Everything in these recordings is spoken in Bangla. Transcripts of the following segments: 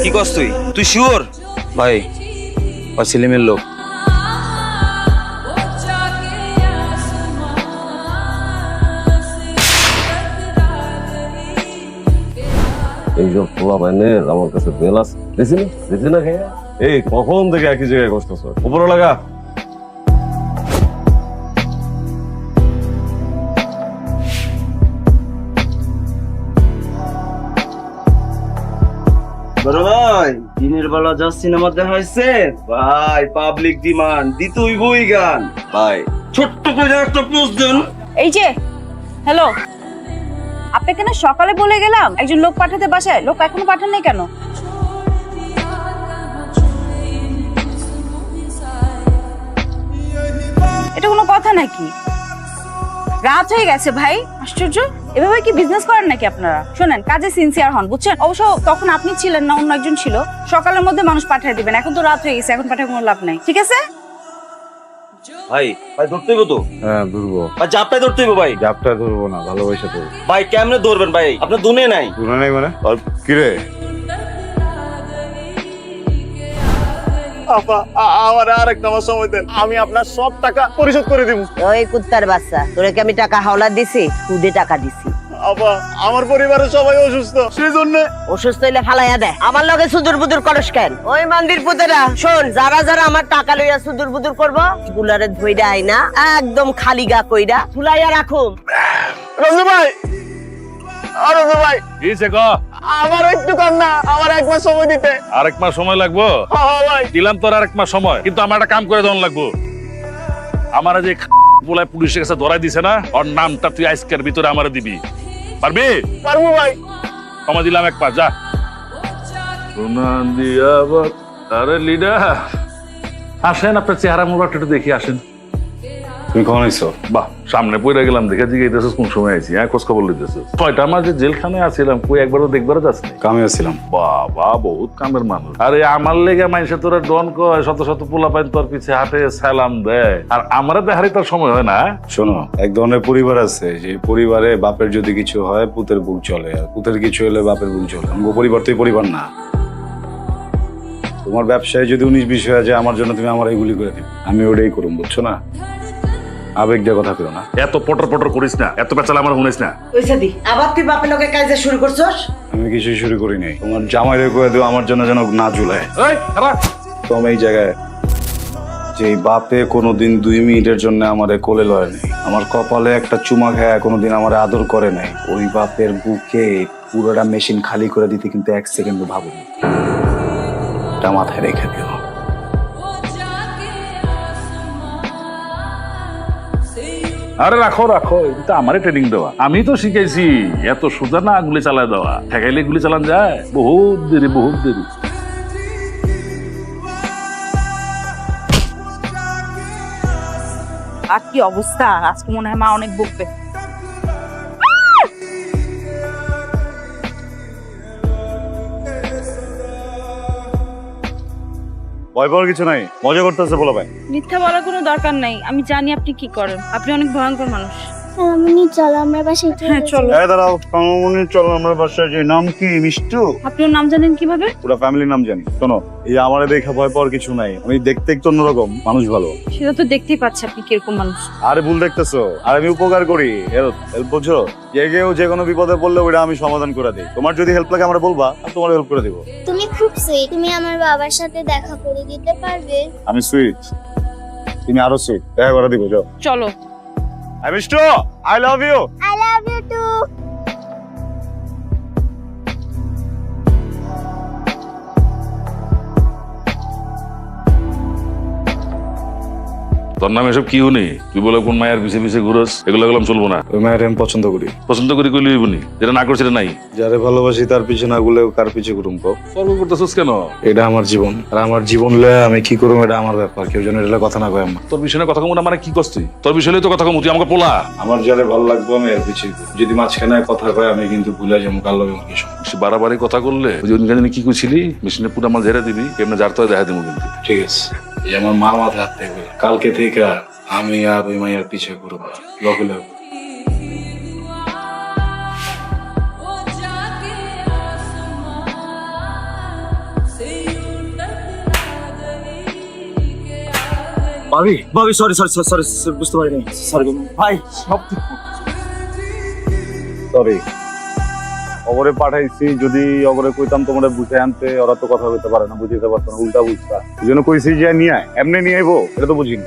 কি করছ তুই শিওর? ভাই সেলিমের লোক। এইসব পোলা বাইনের আমার কাছে বেল আছে, দেখছি না খেয়ে এই কখন থেকে একই জায়গায় কষ্ট উপরে লাগা। বড় ভাই দিনের বেলা যা সিনেমা দেখাইছে ভাই, পাবলিক ডিমান্ড দিতুই বই গান ভাই, ছোট্ট করে একটা পোস্ট দেন। এই যে হ্যালো, আপনাকে না সকালে বলে গেলাম একজন লোক পাঠাতে বাসায়, লোক এখনো পাঠান নাই কেন? এটা কোনো কথা নাকি? রাত হয়ে গেছে ভাই, আশ্চর্য। এভাবে কি বিজনেস করেন নাকি আপনারা? শোনেন, কাজে সিনসিয়ার হন, বুঝছেন? অবশ্য তখন আপনি ছিলেন না, অন্য একজন ছিল। সকালের মধ্যে মানুষ পাঠিয়ে দিবেন, এখন তো রাত হয়ে গেছে, এখন পাঠিয়ে কোনো লাভ নাই, ঠিক আছে? ভাই ভাই ধরতে হইব তো? হ্যাঁ ধরবো। ভাই জাপটাই ধরতে হইব ভাই। জাপটা ধরবো না, ভালোবাসা ধরবো। ভাই কেমনে ধরবেন ভাই, আপনার দুনে নাই। দুনা নাই মানে? কিরে আমার আরেক নামার সময় দেন, আমি আপনার সব টাকা পরিশোধ করে দিব। ওই কুত্তার বাচ্চা, তোরে কি আমি টাকা হাওলা দিছি? সুদে টাকা দিছি। আপা আমার পরিবারের সবাই অসুস্থ, সেই জন্য অসুস্থ হইলে ফালাইয়া দে। আমার লগে সুদুর বুদুর করস কেন? ওই মন্দির পুতেরা শোন, যারা যারা আমার টাকা লইয়া সুদুর বুদুর করবো, গুলারে ধইরা আইনা একদম খালি গা কইরা ঝুলাইয়া রাখো। রঞ্জু ভাই, রঞ্জু ভাই কিছে ক? আমার একটু কান্না, আমার এক মাস সময় দিতে। আরেক মাস সময় লাগবো? হ্যাঁ ভাই দিলাম তোর আরেক মাস সময়, কিন্তু আমার একটা কাম করে দেওয়ান লাগবো। আমার যে বলে পুলিশের কাছে ধরাই দিছে না, ওর নামটা তুই আজকের ভিতরে আমারে দিবি, পারবি? পারবো ভাই। সময় দিলাম এক মাস, যা। আরে লিডার আসেন, আপনার চেহারা মোবাইলটা একটু দেখি, আসেন। তুমি কখন আইছো? বাহ, সামনে পড়ে গেলাম, দেখে জিজ্ঞাসা কোন সময় আইছি। হ্যাঁ, খোঁজ খবর লইতেছে। ছয়টা মাস যে জেলখানায় আছিলাম, কই একবারও দেখবারও যাস না। কামে আসছিলাম। বাবা, বহুত কামের মানুষ। আরে আমার লেগে মানুষে তোরা ডন কয়, শত শত পোলা পাইন তোর পিছে হাটে সালাম দেয়, আর আমারে দেখারই তোর সময় হয় না। শোনো, এক ধরনের পরিবার আছে, যে পরিবারে বাপের যদি কিছু হয় পুতের বুক চলে, আর পুতের কিছু হলে বাপের বুক চলে। আমার পরিবার তো পরিবার না। তোমার ব্যবসায় যদি 19-20 হয়ে যায়, আমার জন্য তুমি আমার এইগুলি করে দিবে, আমি ওটাই করুম, বুঝছো না? আবেগ দিয়ে কথা করো না। এত পটর পটর করিস না, এত পেঁচাল আমার শুনিস না। ওইসা দি, আবার তুই বাপের লগে কাজে শুরু করছস? আমি কিছুই শুরু করি নাই। তোমার জামাইরে করে দিও আমার জন্য যেন না ঝুলায়। এই খারাপ তো আমি এই জায়গায় যে বাপে কোনোদিন 2 মিনিটের জন্য আমারে কোলে লয় নাই, আমার কপালে একটা চুমা খায় কোনোদিন আমারে আদর করে নাই, ওই বাপের বুকে পুরোটা মেশিন খালি করে দিতে কিন্তু 1 সেকেন্ড ভাবুনি। এটা মাথায় রেখে দিও। আরে রাখো রাখো, এটা আমারই ট্রেনিং দেওয়া, আমি তো শিখাইছি। এত সোজা না গুলি চালায় দেওয়া, ঠেকাইলে গুলি চালান যায়, বহুত দেরি বহুত দেরি। আর কি অবস্থা, আজকে মনে হয় মা অনেক বকবে। ভয় পাওয়ার কিছু নাই, মজা করতেছে বলো ভাই। মিথ্যা বলার কোনো দরকার নাই, আমি জানি আপনি কি করেন, আপনি অনেক ভয়ঙ্কর মানুষ। মামুনি চলো আমরা বাসায় চলে হ্যাঁ যাই। চলো। এই দাঁড়াও, মামুনি চলো আমরা বাসায় যাই। নাম কি? মিষ্টু। আপনি ওর নাম জানেন কিভাবে? পুরো ফ্যামিলির নাম জানি। শোনো, এই আমারে দেখে ভয় পাওয়ার কিছু নাই, আমি দেখতে একটু অন্যরকম, মানুষ ভালো। সেটা তো দেখতেই পাচ্ছি আপনি কিরকম মানুষ। আরে ভুল দেখতেছো, আর আমি উপকার করি, হেল্প বুঝছো? কেউ যে কোনো বিপদে পড়লে ওটা আমি সমাধান করে দিই। তোমার যদি হেল্প লাগে আমরা বলবা, আমি তোমার হেল্প করে দিব। তুমি খুব সুইট, তুমি আমার বাবার সাথে দেখা করে দিতে পারবে? আমি সুইট, তুমি আরো সুইট, দেখা করে দিব। যাও। চলো। I Mishtu, I love you. I love you too. তোর নাম এসব কি শুনি? তুই বলে কোন মায়ের পিছে পিছে ঘুরস, এগুলো গেলাম চলবো না। ওই মায়ের আমি পছন্দ করি। পছন্দ করি কইলি হইবনি, যেটা না করছি নাই। যারে ভালোবাসি তার পিছে না গুলে কার পিছে ঘুরুম কও? তর্ক করতেছিস কেন? এটা আমার জীবন, আর আমার জীবন লয়ে আমি কি করুম এটা আমার ব্যাপার, কেউ যেন এটা কথা না কয়। আম্মা, তোর বিষয়ে কথা কম, মানে কি করছিস? তোর বিষয়ে তো কথা কম, তুই আমাকে পোলা। আমার যারে ভালো লাগবে আমি এর পিছে ঘুরবো। যদি মাঝখানে কথা কয় আমি কিন্তু ভুলে যাবো কাল লগে কি সময়। সে বাড়াবাড়ি কথা করলে ওই যে জানি কি কইছিলি, মেশিনে পুরো মাল ঝেড়ে দিবি, কেমনে যার তো দেখা দেবো কিন্তু। ঠিক আছে, এই আমার মা মাথায় হাত থাকবে, কালকে থেকে আমি আর ওই মায়ের পিছে ঘুরবো লগে লগে। ভাবি ভাবি সরি সরি সরি বুঝতে পারিনি সরি ভাই সব ঠিক সরি অগরে পাঠাইছি, যদি অগরে কইতাম তোমরা বুঝে আনতে, ওরা তো কথা বলতে পারে না, বুঝতে পারতো না, উল্টা বুঝতা। এই জন্য কইছি যে নিয়ে আয়, এমনি নিয়ে আইবো এটা তো বুঝিনি।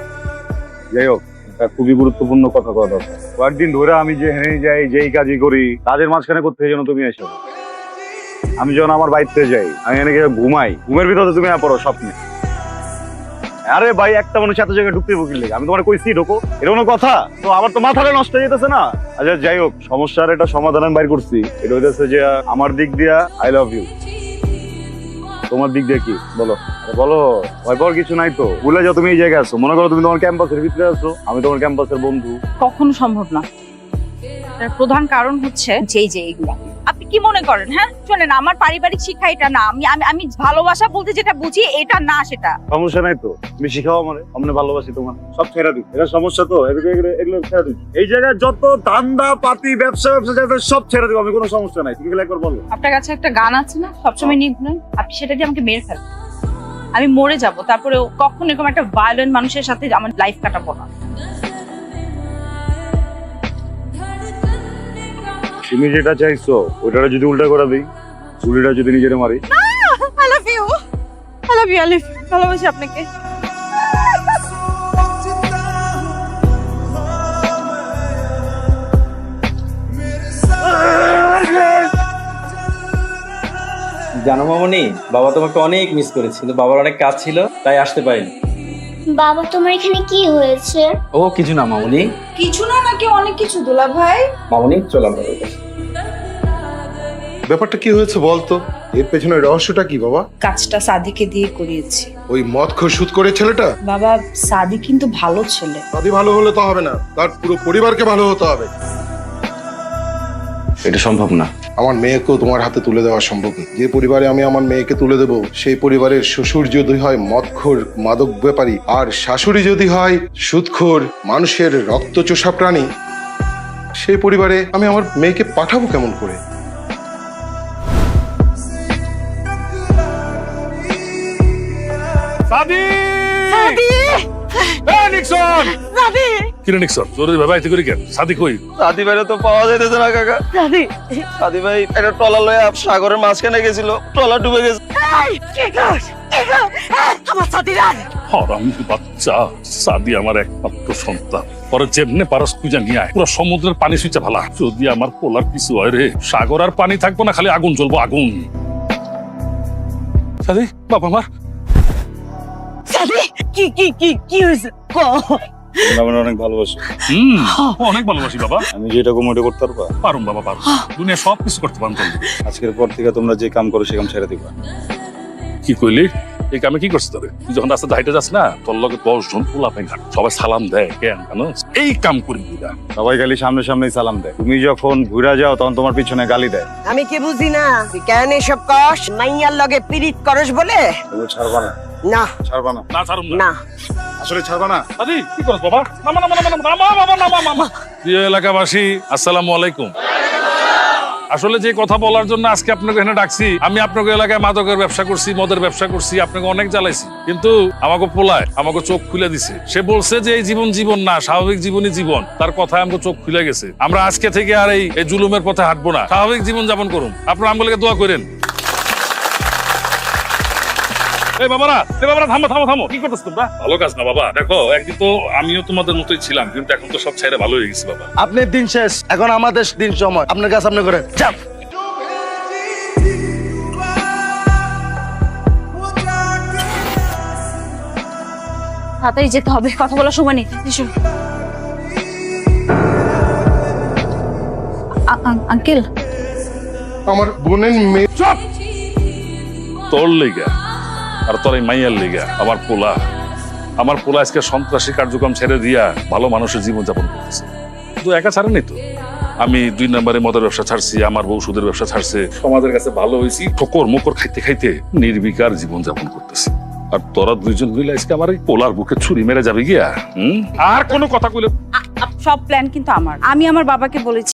যাই হোক, এটা খুবই গুরুত্বপূর্ণ কথা কওয়া দরকার। কয়েকদিন ধরে আমি যে হেনে যাই, যেই কাজই করি, কাজের মাঝখানে করতে যেন তুমি এসো। আমি যখন আমার বাড়িতে যাই, আমি এনে গিয়ে ঘুমাই, ঘুমের ভিতরে তুমি পড়ো স্বপ্নে। আরে ভাই, একটা মানুষ এত জায়গায় ঢুকতে বকিল লেগে, আমি তোমার কইছি ঢোকো, এটা কোনো কথা? তো আমার তো মাথাটা নষ্ট হয়ে যেতেছে না। আচ্ছা যাই হোক, সমস্যার একটা সমাধান আমি বাইর করছি। এটা হইতেছে যে আমার দিক দিয়া আই লাভ ইউ, তোমার দিক দিয়ে কি বলো? আরে বলো, ভয় পাওয়ার কিছু নাই তো। ভুলে যাও তুমি এই জায়গায় আছো, মনে করো তুমি তোমার ক্যাম্পাসের ভিতরে আছো, আমি তোমার ক্যাম্পাসের বন্ধু। কখনো সম্ভব না। তার প্রধান কারণ হচ্ছে যে এইগুলা আপনি কি মনে করেন? হ্যাঁ শোনেন, আমার পারিবারিক শিক্ষা এটা না। আমি আমি আমি ভালোবাসা বলতে যেটা বুঝি এটা না সেটা। সমস্যা নাই তো, তুমি শিখাও আমারে, আমি ভালোবাসি তোমার, সব ছেড়ে দিই। এটা সমস্যা তো, এগুলো ছেড়ে দিই। এই জায়গায় যত ধান্দা পাতি ব্যবসা যাতে সব ছেড়ে দিব, আমি কোনো সমস্যা নাই। তুমি একবার বলো। আপনার কাছে একটা গান আছে না, সবসময় নিয়ে ঘুরেন, আপনি সেটা দিয়ে আমাকে মেরে ফেলবেন, আমি মরে যাব, তারপরে কখনো এরকম একটা ভায়োলেন্ট মানুষের সাথে আমার লাইফ কাটাবো না। তুমি যেটা চাইছো ওইটা যদি উল্টা করে দিই, চুলিটা যদি নিজের মারি। I love you, I love you, I love you, ভালোবাসি আপনাকে। জানো মামনি, বাবা তোমাকে অনেক মিস করেছে, কিন্তু বাবার অনেক কাজ ছিল তাই আসতে পারিনি। বাবা তোমার এখানে কি হয়েছে? ও কিছু না মামনি। কিছু না নাকি অনেক কিছু দুলা ভাই? মামনি চল আমরা ওর কাছে। ব্যাপারটা কি হয়েছে বলতো? এর পেছনে রহস্যটা কি বাবা? কাজটা সাদিকে দিয়ে করিয়েছি। ওই মদখোর সুদ করে ছেলেটা? বাবা সাদি কিন্তু ভালো ছেলে। দাদি ভালো হলে তো হবে না, তার পুরো পরিবারকে ভালো হতে হবে। এটা সম্ভব না। আমার মেয়েকেও তোমার হাতে তুলে দেওয়া সম্ভব না। যে পরিবারে আমি আমার মেয়েকে তুলে দেব, সেই পরিবারের শ্বশুর যদি হয় মদখোর মাদক ব্যাপারী, আর শাশুড়ি যদি হয় সুদখোর মানুষের রক্তচোষা প্রাণী, সেই পরিবারে আমি আমার মেয়েকে পাঠাবো কেমন করে? সাদি! এই নিক্সন! কিরে নিক্সন, জরুরি ভাবে আইতে করি কেন? সাদি কই? সাদি ভাই তো পাওয়া যাইতেছে না কাকা। সাদি ভাই একটা ট্রলার লয়ে সাগরের মাঝখানে গেছিল, ট্রলার ডুবে গেছে। আমার সাথীরা হারামি বাচ্চা, সাদি আমার একমাত্র সন্তান। পরে যেমনে পারস খুঁজা নিয়ে আয়, পুরো সমুদ্রের পানি সুইচা ভালা। যদি আমার পোলার কিছু হয় রে, সাগর আর পানি থাকবো না, খালি আগুন জ্বলবো, আগুন। সাদি, বাবা আমার সাথী, কি কি কি কি হয়েছে? আমার অনেক ভালোবাসি। অনেক ভালোবাসি বাবা। আমি যেটা ওটা করতে পারবা? পারুম বাবা, পারুম। দুনিয়া সব কিছু করতে পারুম। আজকের পর থেকে তোমরা যে কাম করো সে কাম ছেড়ে দিবা। কি কইলি? এই কামে কি করছিস তোরে? তুই যখন রাস্তা হাইটে যাস না, তোর লগে 10 জন পোলা পেঙ্গা সবাই সালাম দেয় কেন জানোস? এই কাম করি বুঝা। সবাই খালি সামনে সামনেই সালাম দেয়, তুমি যখন ঘুরা যাও তখন তোমার পিছনে গালি দেয়। আমি কি বুঝি না তুই কেন এসব কস? মাইয়ার লগে পিরিত করস বলে? তুমি ছাড়বা না? না ছাড়বা না? না ছাড়ুম না। না আসলে ছাড়বা না? আদি কি করছ বাবা? নামা নামা নামা নামা নামা নামা নামা। প্রিয় এলাকাবাসী, আসসালামু আলাইকুম। আসলে যে কথা বলার জন্য আজকে আপনাকে এখানে ডাকছি, আমি আপনাকে এলাকায় মাদকের ব্যবসা করছি, মদের ব্যবসা করছি, আপনাকে অনেক জ্বালাইছি, কিন্তু আমাকে পোলায় আমাকে চোখ খুলে দিছে। সে বলছে যে এই জীবন জীবন না, স্বাভাবিক জীবনই জীবন। তার কথায় আমাকে চোখ খুলে গেছে। আমরা আজকে থেকে আর এই জুলুমের পথে হাঁটবো না, স্বাভাবিক জীবন যাপন করুন। আপনারা আমগুলোকে দোয়া করেন। এই বাবারা, থামো থামো থামো, কি করতেছ তোমরা? ভালো কাজ না বাবা। দেখো, একদিন তো আমিও তোমাদের মতোই ছিলাম, কিন্তু এখন তো সব ছেড়ে ভালো হয়ে গেছি বাবা। আপনার দিন শেষ, এখন আমাদের দিন সময়। আপনার কাছে আপনি করে যান। তাড়াতাড়ি যেতে হবে, কথা বলার সময় নেই। এসো। আঙ্কেল, আমার বোনের মেয়ে। চুপ! তোর লেগা আর তোর এই মাইয়ার লেগা আমার পোলা আজকে সন্ত্রাসী কার্যক্রম ছেড়ে দিয়া ভালো মানুষের জীবন যাপন করতেছে। তো একা ছাড়েনি তো, আমি 2 নম্বরে মদের ব্যবসা ছাড়ছি, আমার বউ সুদের ব্যবসা ছাড়ছে, সমাজের কাছে ভালো হয়েছি, ঠোকর মোকর খাইতে খাইতে নির্বিকার জীবন যাপন করতেছি। আর তোরা 2 জন মিলে আজকে আমার এই পোলার বুকে ছুরি মেরে যাবে গিয়া। আর কোনো কথা কইলে সব প্ল্যান কিন্তু আমার। আমি আমার বাবাকে বলেছি